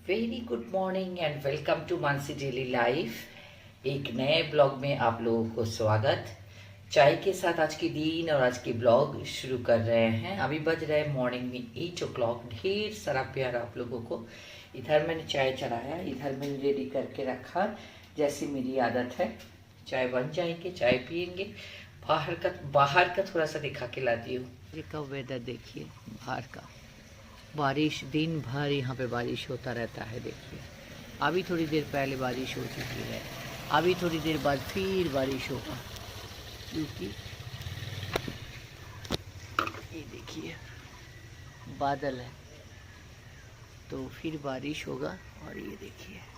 Very good morning and welcome to Mansi daily life. एक नए blog में आप लोगों को स्वागत। चाय के साथ आज की दिन और आज की ब्लॉग शुरू कर रहे हैं। अभी बज रहे हैं मॉर्निंग में 8 o'clock। ढेर सारा प्यार आप लोगों को। इधर मैंने चाय चढ़ाया, इधर मैंने रेडी करके रखा। जैसी मेरी आदत है, चाय बन जाएंगे, चाय पियेंगे। बाहर का थोड़ा सा दिखा के लाती हूँ। ये का वेदर देखिए, बाहर का बारिश, दिन भर यहाँ पे बारिश होता रहता है। देखिए अभी थोड़ी देर पहले बारिश हो चुकी है, अभी थोड़ी देर बाद फिर बारिश होगा, क्योंकि ये देखिए बादल है तो फिर बारिश होगा। और ये देखिए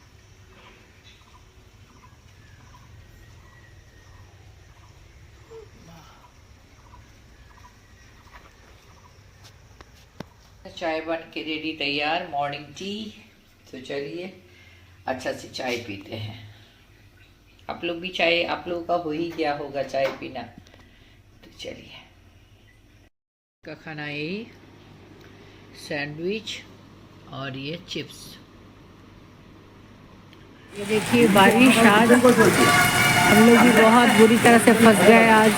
चाय बन के रेडी तैयार, मॉर्निंग टी। तो चलिए अच्छा से चाय पीते हैं। आप लोग भी चाय, आप लोगों का हो ही गया होगा चाय पीना। तो चलिए का खाना यही सैंडविच और ये चिप्स। ये देखिए बारिश, आज हम लोग भी बहुत बुरी तरह से फंस गए आज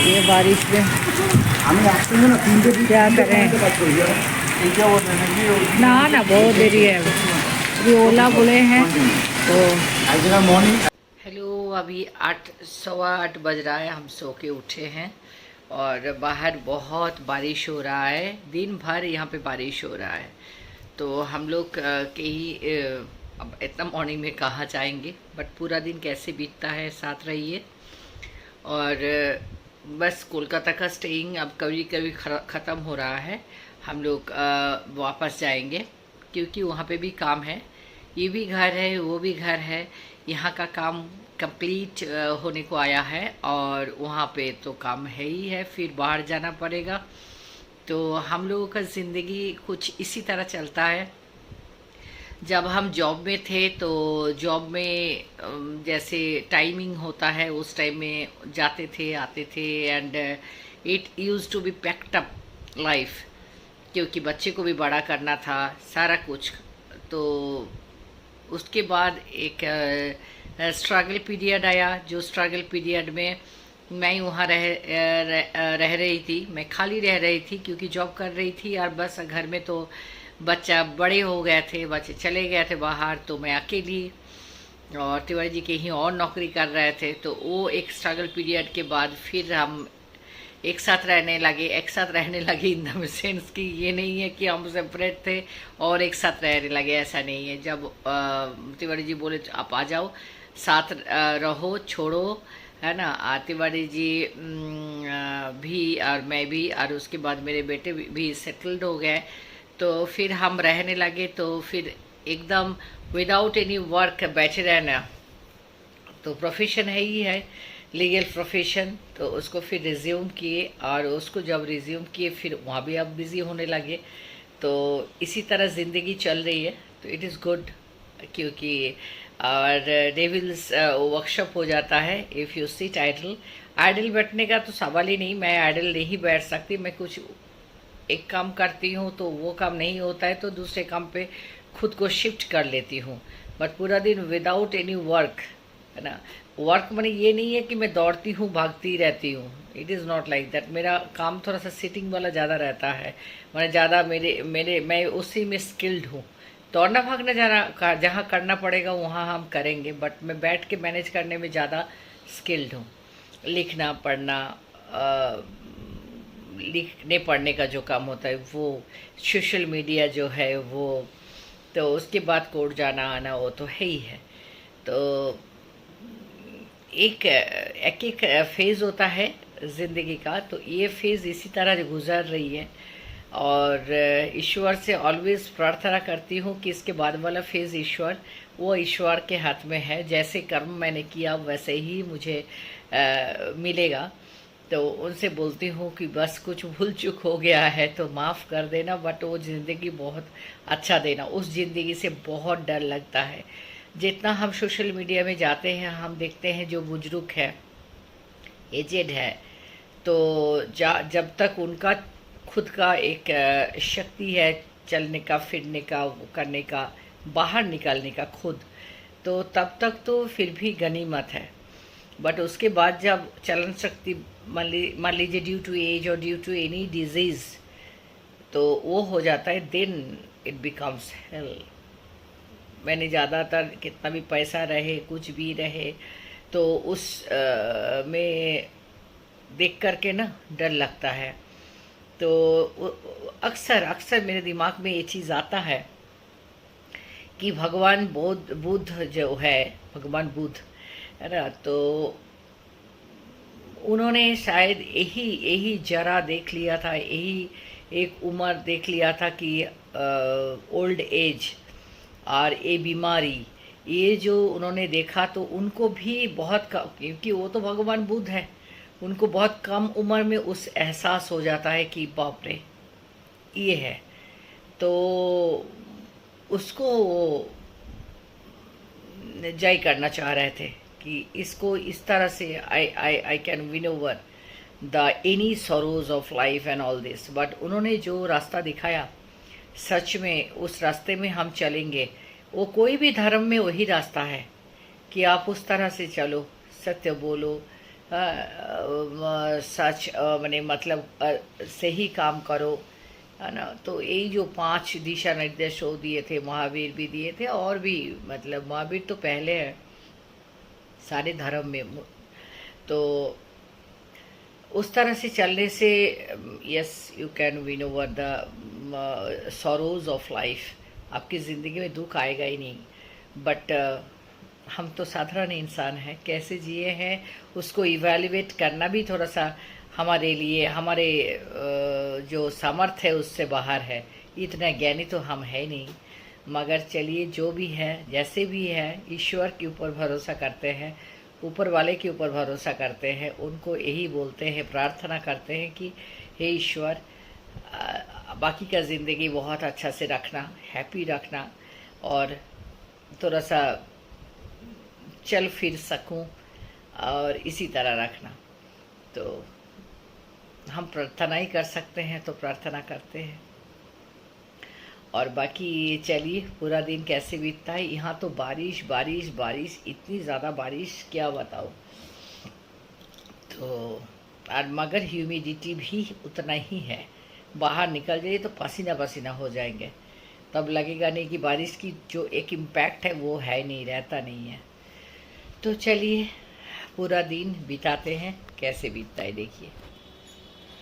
ये बारिश में। क्या करें ना बहुत देरी है, अभी ओला बोले हैं तो। हेलो, अभी 8, 8:15 बज रहा है। हम सो के उठे हैं और बाहर बहुत बारिश हो रहा है। दिन भर यहाँ पे बारिश हो रहा है। तो हम लोग अब इतना मॉर्निंग में कहाँ जाएंगे, बट पूरा दिन कैसे बीतता है, साथ रहिए। और बस कोलकाता का स्टेइंग अब कभी कभी ख़त्म हो रहा है। हम लोग वापस जाएंगे क्योंकि वहाँ पे भी काम है। ये भी घर है, वो भी घर है। यहाँ का काम कंप्लीट होने को आया है और वहाँ पे तो काम है ही है, फिर बाहर जाना पड़ेगा। तो हम लोगों का ज़िंदगी कुछ इसी तरह चलता है। जब हम जॉब में थे तो जॉब में जैसे टाइमिंग होता है उस टाइम में जाते थे, आते थे, and it use to be packed up life, क्योंकि बच्चे को भी बड़ा करना था, सारा कुछ। तो उसके बाद एक स्ट्रगल पीरियड आया, जो स्ट्रगल पीरियड में मैं वहाँ रह रही थी। मैं खाली रह रही थी क्योंकि जॉब कर रही थी और बस घर में तो बच्चा बड़े हो गए थे, बच्चे चले गए थे बाहर, तो मैं अकेली और तिवारी जी कहीं और नौकरी कर रहे थे। तो वो एक स्ट्रगल पीरियड के बाद फिर हम एक साथ रहने लगे। एक साथ रहने लगे इन द सेंस कि ये नहीं है कि हम सेपरेट थे और एक साथ रहने लगे, ऐसा नहीं है। जब तिवारी जी बोले आप आ जाओ, साथ रहो, छोड़ो, है ना। तिवारी जी भी और मैं भी, और उसके बाद मेरे बेटे भी सेटल्ड हो गए। तो फिर हम रहने लगे। तो फिर एकदम विदाउट एनी वर्क बैठे रहना तो प्रोफेशन है ही है, लीगल प्रोफेशन। तो उसको फिर रिज्यूम किए और उसको जब रिज्यूम किए फिर वहाँ भी अब बिज़ी होने लगे। तो इसी तरह ज़िंदगी चल रही है। तो इट इज़ गुड, क्योंकि और डेविल्स वर्कशॉप हो जाता है if you sit idle. Idle बैठने का तो सवाल ही नहीं, मैं आइडल नहीं बैठ सकती। मैं कुछ एक काम करती हूँ तो वो काम नहीं होता है तो दूसरे काम पे खुद को शिफ्ट कर लेती हूँ। बट पूरा दिन विदाउट एनी वर्क, है ना। वर्क माने ये नहीं है कि मैं दौड़ती हूँ, भागती रहती हूँ। It is not like that. मेरा काम थोड़ा सा सिटिंग वाला ज़्यादा रहता है। मैंने ज़्यादा मेरे मेरे मैं उसी में स्किल्ड हूँ। दौड़ना भागना जहाँ करना पड़ेगा वहाँ हम करेंगे, बट मैं बैठ के मैनेज करने में ज़्यादा स्किल्ड हूँ। लिखना पढ़ना, लिखने पढ़ने का जो काम होता है वो, सोशल मीडिया जो है वो, तो उसके बाद कोर्ट जाना आना वो तो है ही है। तो एक एक फेज़ होता है ज़िंदगी का। तो ये फेज़ इसी तरह गुजर रही है और ईश्वर से ऑलवेज प्रार्थना करती हूँ कि इसके बाद वाला फेज़ ईश्वर के हाथ में है। जैसे कर्म मैंने किया वैसे ही मुझे मिलेगा। तो उनसे बोलती हूँ कि बस कुछ भूल चूक हो गया है तो माफ़ कर देना, बट वो ज़िंदगी बहुत अच्छा देना। उस ज़िंदगी से बहुत डर लगता है। जितना हम सोशल मीडिया में जाते हैं हम देखते हैं जो बुजुर्ग है, एजेड है, तो जब तक उनका खुद का एक शक्ति है चलने का, फिरने का, वो करने का, बाहर निकलने का खुद, तो तब तक तो फिर भी गनीमत है। बट उसके बाद जब चलन शक्ति मान लीजिए ड्यू टू एज और ड्यू टू एनी डिजीज़ तो वो हो जाता है, देन इट बिकम्स हेल। मैंने ज़्यादातर कितना भी पैसा रहे, कुछ भी रहे, तो उस में देख करके ना डर लगता है। तो अक्सर मेरे दिमाग में ये चीज़ आता है कि भगवान बुद्ध जो है, भगवान बुद्ध है ना, तो उन्होंने शायद यही जरा देख लिया था, यही एक उम्र देख लिया था कि ओल्ड एज और ये बीमारी, ये जो उन्होंने देखा, तो उनको भी बहुत कम, क्योंकि वो तो भगवान बुद्ध है, उनको बहुत कम उम्र में उस एहसास हो जाता है कि बाप रे ये है। तो उसको जय करना चाह रहे थे कि इसको इस तरह से I can win over the any sorrows of life and all this. But उन्होंने जो रास्ता दिखाया, सच में उस रास्ते में हम चलेंगे। वो कोई भी धर्म में वही रास्ता है कि आप उस तरह से चलो, सत्य बोलो, सच मतलब से ही काम करो, है ना। तो यही जो 5 दिशा निर्देश वो दिए थे, महावीर भी दिए थे, और भी मतलब महावीर तो पहले है सारे धर्म में। तो उस तरह से चलने से yes you can win over the sorrows of life. आपकी ज़िंदगी में दुख आएगा ही नहीं। बट हम तो साधारण इंसान हैं, कैसे जिए हैं उसको इवैल्यूएट करना भी थोड़ा सा हमारे लिए, हमारे जो सामर्थ्य है उससे बाहर है। इतना ज्ञानी तो हम है नहीं, मगर चलिए जो भी है, जैसे भी है, ईश्वर के ऊपर भरोसा करते हैं, ऊपर वाले के ऊपर भरोसा करते हैं। उनको यही बोलते हैं, प्रार्थना करते हैं कि हे ईश्वर, बाकी का ज़िंदगी बहुत अच्छा से रखना, हैप्पी रखना, और थोड़ा सा चल फिर सकूं, और इसी तरह रखना। तो हम प्रार्थना ही कर सकते हैं, तो प्रार्थना करते हैं। और बाकी चलिए, पूरा दिन कैसे बीतता है। यहाँ तो बारिश बारिश बारिश, इतनी ज़्यादा बारिश क्या बताओ। तो और मगर ह्यूमिडिटी भी उतना ही है, बाहर निकल जाइए तो पसीना पसीना हो जाएंगे, तब लगेगा नहीं कि बारिश की जो एक इम्पैक्ट है वो है नहीं, रहता नहीं है। तो चलिए पूरा दिन बिताते हैं, कैसे बीतता है देखिए।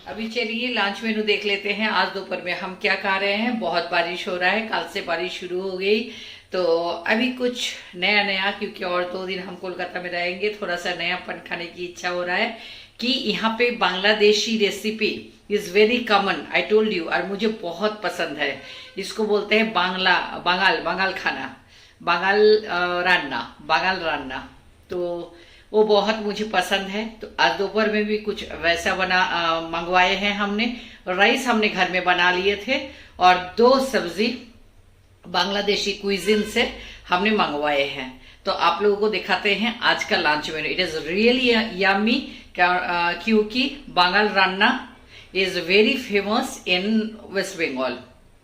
अभी चलिए लंच मेनू देख लेते हैं। आज दोपहर में हम क्या खा रहे हैं। बहुत बारिश हो रहा है, कल से बारिश शुरू हो गई, तो अभी कुछ नया, क्योंकि और 2 दिन हम कोलकाता में रहेंगे, थोड़ा सा नयापन खाने की इच्छा हो रहा है कि यहाँ पे Bangladeshi recipe is very common, I told you, और मुझे बहुत पसंद है। इसको बोलते हैं बांगाल खाना, बांगाल रान्ना, तो वो बहुत मुझे पसंद है। तो आज दोपहर में भी कुछ वैसा मंगवाए हैं हमने। राइस हमने घर में बना लिए थे, और 2 सब्जी बांग्लादेशी क्विजिन से हमने मंगवाए हैं। तो आप लोगों को दिखाते हैं आज का lunch menu. It is really yummy, क्योंकि बांगाल रान्ना is very famous in West Bengal,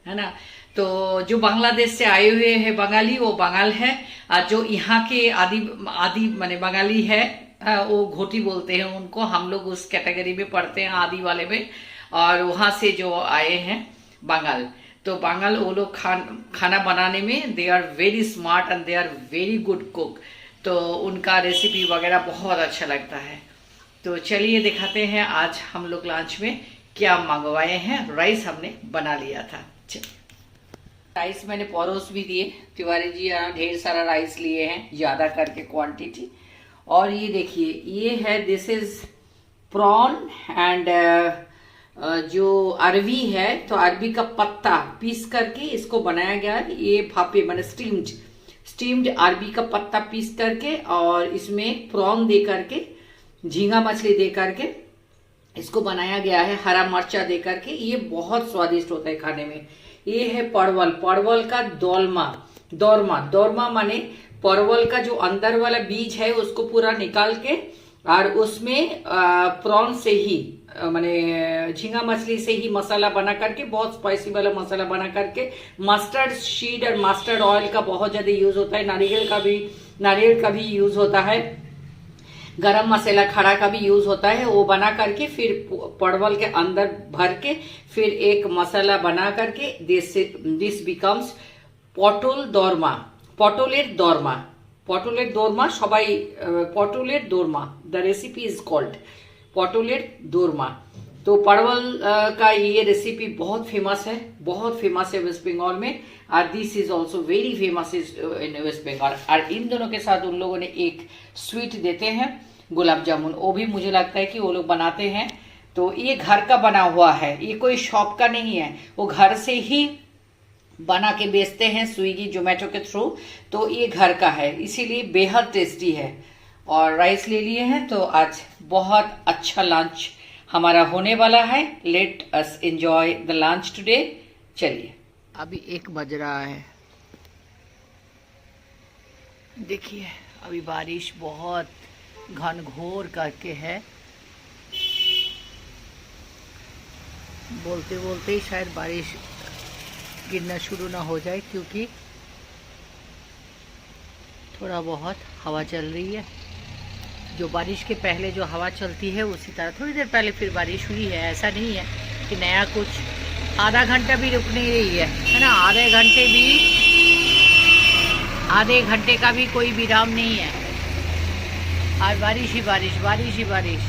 है ना। तो जो बांग्लादेश से आए हुए हैं बंगाली, वो बंगाल है, और जो यहाँ के आदि माने बंगाली है, वो घोटी बोलते हैं उनको। हम लोग उस कैटेगरी में पढ़ते हैं, आदि वाले में। और वहाँ से जो आए हैं बंगाल, तो बंगाल वो लोग खाना बनाने में they are very smart and they are very good cook. तो उनका रेसिपी वगैरह बहुत अच्छा लगता है। तो चलिए दिखाते हैं आज हम लोग लंच में क्या मंगवाए हैं। राइस हमने बना लिया था। राइस मैंने परोस भी दिए, तिवारी जी यहाँ ढेर सारा राइस लिए हैं, ज़्यादा करके क्वांटिटी। और ये देखिए, ये है, दिस इज प्रॉन एंड जो अरवी है, तो अरवी का पत्ता पीस करके इसको बनाया गया। ये भापे माने स्टीम्ड अरवी का पत्ता पीस करके, और इसमें प्रॉन दे करके, झींगा मछली दे करके इसको बनाया गया है, हरा मिर्चा दे करके। ये बहुत स्वादिष्ट होता है खाने में। ये है परवल का दौरमा माने परवल का जो अंदर वाला बीज है उसको पूरा निकाल के, और उसमें प्रॉन से ही मैंने झींगा मछली से ही मसाला बना करके, बहुत स्पाइसी वाला मसाला बना करके, मस्टर्ड सीड और मस्टर्ड ऑयल का बहुत ज्यादा यूज होता है, नारियल का भी यूज होता है, गरम मसाला खड़ा का भी यूज होता है। वो बना करके फिर परवल के अंदर भर के फिर एक मसाला बना करके दिस बिकम्स पटल दौरमा, पटलेर दौरमा सबाई पटलेर दौरमा, द रेसिपी इज कॉल्ड पटलेर दौरमा। तो परवल का ये रेसिपी बहुत फेमस है वेस्ट बंगाल में, और this is also very famous in West Bengal. और इन दोनों के साथ उन लोगों ने एक स्वीट देते हैं, गुलाब जामुन, वो भी मुझे लगता है कि वो लोग बनाते हैं। तो ये घर का बना हुआ है, ये कोई शॉप का नहीं है, वो घर से ही बना के बेचते हैं स्विगी जोमेटो के थ्रू। तो ये घर का है, इसीलिए बेहद टेस्टी है। और राइस ले लिए हैं, तो आज बहुत अच्छा लंच हमारा होने वाला है। Let us enjoy the lunch today. चलिए, अभी 1 बज रहा है, देखिए अभी बारिश बहुत घनघोर करके है। बोलते बोलते ही शायद बारिश गिरना शुरू ना हो जाए, क्योंकि थोड़ा बहुत हवा चल रही है। जो बारिश के पहले जो हवा चलती है उसी तरह थोड़ी देर पहले फिर बारिश हुई है। ऐसा नहीं है कि नया कुछ, आधा घंटा भी रुक नहीं रही है ना, आधे घंटे का भी कोई विराम नहीं है। आज बारिश ही बारिश।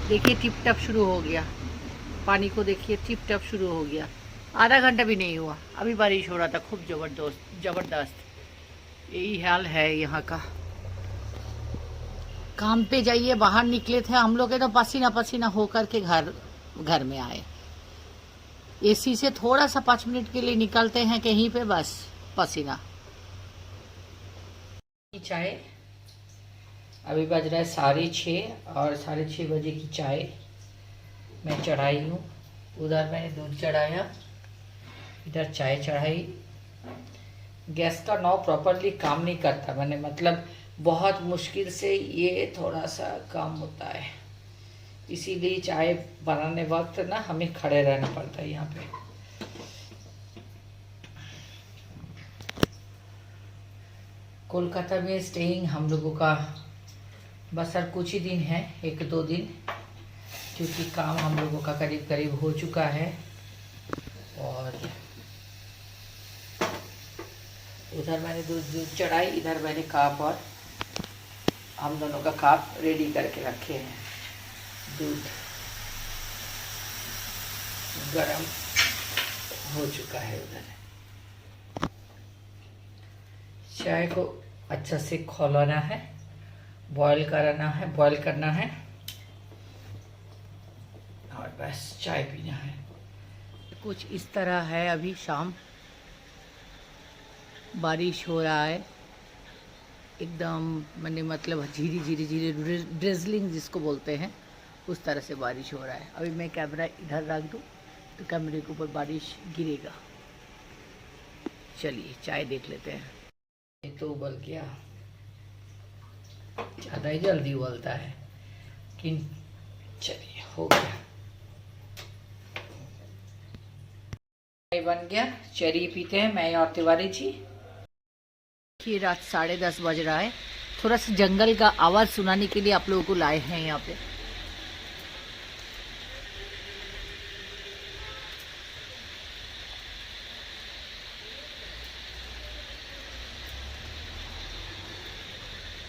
देखिए टिप टप शुरू हो गया, पानी को देखिए टिप टप शुरू हो गया। आधा घंटा भी नहीं हुआ, अभी बारिश हो रहा था खूब जबरदस्त। यही हाल है यहाँ का। काम पे जाइए, बाहर निकले थे हम लोग, तो पसीना होकर के घर में आए। एसी से थोड़ा सा 5 मिनट के लिए निकलते हैं कहीं पे, बस पसीना। चाय अभी बज रहा है 6:30, और 6:30 बजे की चाय मैं चढ़ाई हूँ। उधर मैंने दूध चढ़ाया, इधर चाय चढ़ाई। गैस का नॉब प्रॉपरली काम नहीं करता, मैंने मतलब बहुत मुश्किल से ये थोड़ा सा काम होता है, इसीलिए चाय बनाने वक्त ना हमें खड़े रहना पड़ता है यहाँ पे। कोलकाता में स्टेइंग हम लोगों का बस और कुछ ही दिन है, 1-2 दिन, क्योंकि काम हम लोगों का करीब करीब हो चुका है। और उधर मैंने दूध चढ़ाई, इधर मैंने कप और हम दोनों का कप रेडी करके रखे हैं। दूध गरम हो चुका है। उधर चाय को अच्छा से खौलाना है, बॉईल करना है और बस चाय पीना है। कुछ इस तरह है। अभी शाम, बारिश हो रहा है एकदम, मैंने मतलब धीरे ड्रिजलिंग जिसको बोलते हैं, उस तरह से बारिश हो रहा है। अभी मैं कैमरा इधर रख दूँ तो कैमरे के ऊपर बारिश गिरेगा। चलिए चाय देख लेते हैं। ये तो उबल गया, ज़्यादा ही जल्दी उबलता है, लेकिन चलिए हो गया। चाय बन गया, चलिए पीते हैं मैं और तिवारी जी। ये रात 10:30 बज रहा है। थोड़ा सा जंगल का आवाज़ सुनाने के लिए आप लोगों को लाए हैं यहाँ पे।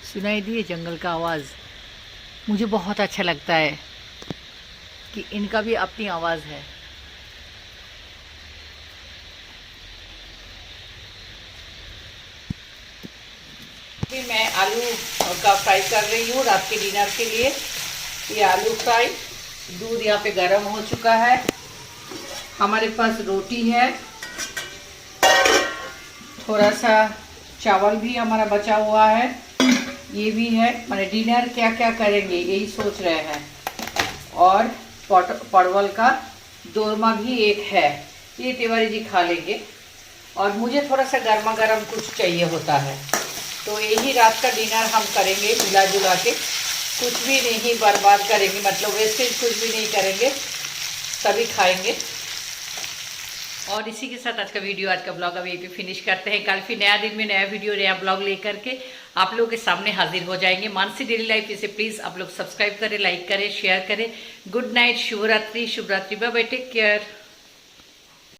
सुनाई दिए जंगल का आवाज़। मुझे बहुत अच्छा लगता है कि इनका भी अपनी आवाज़ है। फिर मैं आलू का फ्राई कर रही हूँ रात के डिनर के लिए। ये आलू फ्राई, दूध यहाँ पे गर्म हो चुका है, हमारे पास रोटी है, थोड़ा सा चावल भी हमारा बचा हुआ है, ये भी है। मैंने डिनर क्या क्या करेंगे यही सोच रहे हैं। और परवल का दोरमा भी एक है, ये तिवारी जी खा लेंगे। और मुझे थोड़ा सा गर्मा गर्म कुछ चाहिए होता है, तो यही रात का डिनर हम करेंगे मिला जुला के। कुछ भी नहीं बर्बाद करेंगे, मतलब वेस्टेज कुछ भी नहीं करेंगे, सभी खाएंगे। और इसी के साथ आज का वीडियो, आज का ब्लॉग अब यहीं पे फिनिश करते हैं। कल फिर नया दिन में नया वीडियो, नया ब्लॉग लेकर के आप लोगों के सामने हाजिर हो जाएंगे। मानसी डेली लाइफ इसे प्लीज आप लोग सब्सक्राइब करें, लाइक करें, शेयर करें। गुड नाइट, शुभ रात्रि, बाय बाय, टेक केयर।